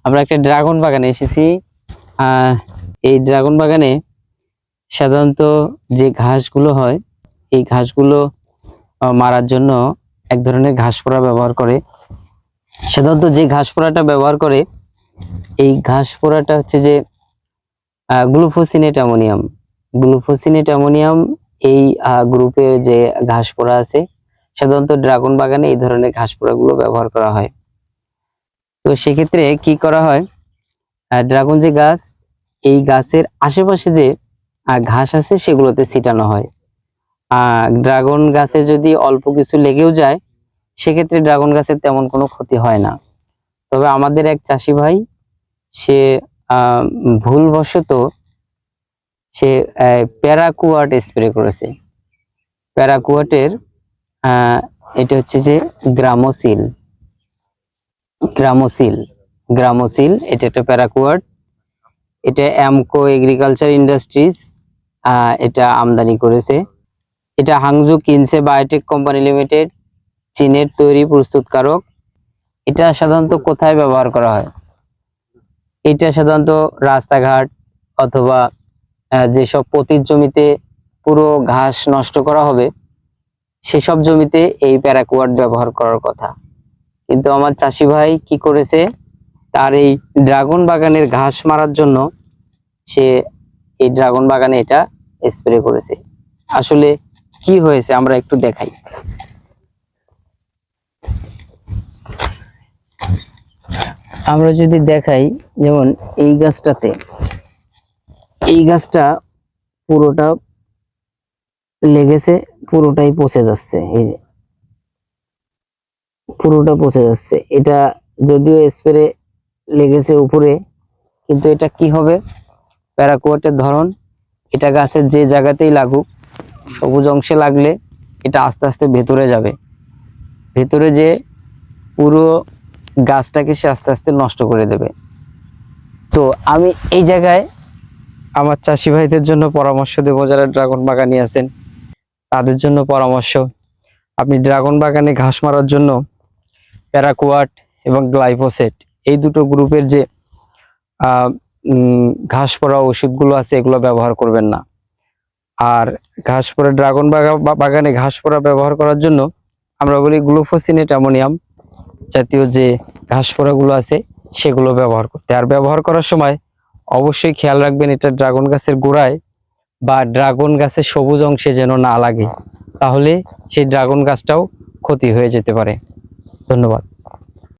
আমরা একটা ড্রাগন বাগানে এসেছি। এই ড্রাগন বাগানে সাধারণত যে ঘাসগুলো হয় এই ঘাসগুলো মারার জন্য এক ধরনের ঘাস পোড়া ব্যবহার করে। সাধারণত যে ঘাস পোড়াটা ব্যবহার করে এই ঘাস পোড়াটা হচ্ছে যে গ্লুফোসিনেট অ্যামোনিয়াম। গ্লুফোসিনেট অ্যামোনিয়াম এই গ্রুপে যে ঘাস পোড়া আছে, সাধারণত ড্রাগন বাগানে এই ধরনের ঘাস পোড়াগুলো ব্যবহার করা হয়। তো সেক্ষেত্রে কি করা হয়, ড্রাগন যে গাছ, এই গাছের আশেপাশে যে ঘাস আছে সেগুলোতে ছিটানো হয়। ড্রাগন গাছে যদি অল্প কিছু লেগেও যায় সেক্ষেত্রে ড্রাগন গাছের তেমন কোনো ক্ষতি হয় না। তবে আমাদের এক চাষি ভাই, সে ভুলবশত সে প্যারাকুয়াট স্প্রে করেছে। প্যারাকুয়াটের এটা হচ্ছে যে গ্রামোসিল। গ্রামোসিল এটা একটা প্যারাকুয়াট। এটা অ্যামকো এগ্রিকালচার ইন্ডাস্ট্রিজ এটা আমদানি করেছে। এটা Hangzhou Kinsey biotech company limited, চীনের তৈরি প্রস্তুতকারক। এটা সাধারণত কোথায় ব্যবহার করা হয়? এটা সাধারণত রাস্তাঘাট অথবা যেসব পতিত জমিতে পুরো ঘাস নষ্ট করা হবে সেসব জমিতে এই প্যারাকুয়াট ব্যবহার করার কথা। কিন্তু আমার চাষি ভাই কি করেছে, তার এই ড্রাগন বাগানের ঘাস মারার জন্য সে এই ড্রাগন বাগানে এটা স্প্রে করেছে। আসলে কি হয়েছে আমরা একটু দেখাই। আমরা যদি দেখাই, যেমন এই গাছটাতে, এই গাছটা পুরোটা লেগেছে, পুরোটাই পচে যাচ্ছে। এই যে পুরোটা পচে যাচ্ছে। এটা যদিও স্প্রে লেগেছে উপরে, কিন্তু এটা কি হবে, প্যারাকুয়াটের ধরন, এটা গাছের যে জায়গাতেই লাগুক, সবুজ অংশে লাগলে এটা আস্তে আস্তে ভেতরে যাবে, ভেতরে যে পুরো গাছটাকে সে আস্তে আস্তে নষ্ট করে দেবে। তো আমি এই জায়গায় আমার চাষি ভাইদের জন্য পরামর্শ দেবো, যারা ড্রাগন বাগানি আছেন তাদের জন্য পরামর্শ, আপনি ড্রাগন বাগানে ঘাস মারার জন্য প্যারাকুয়াট এবং গ্লাইফোসেট এই দুটো গ্রুপের যে ঘাস পোড়া ওষুধগুলো আছে এগুলো ব্যবহার করবেন না। আর ঘাস পোড়া ড্রাগন বাগানে ঘাস পোড়া ব্যবহার করার জন্য আমরা বলি গ্লুফোসিনেট অ্যামোনিয়াম জাতীয় যে ঘাস পোড়াগুলো আছে সেগুলো ব্যবহার করতে। আর ব্যবহার করার সময় অবশ্যই খেয়াল রাখবেন এটা ড্রাগন গাছের গোড়ায় বা ড্রাগন গাছের সবুজ অংশে যেন না লাগে, তাহলে সেই ড্রাগন গাছটাও ক্ষতি হয়ে যেতে পারে। ধন্যবাদ।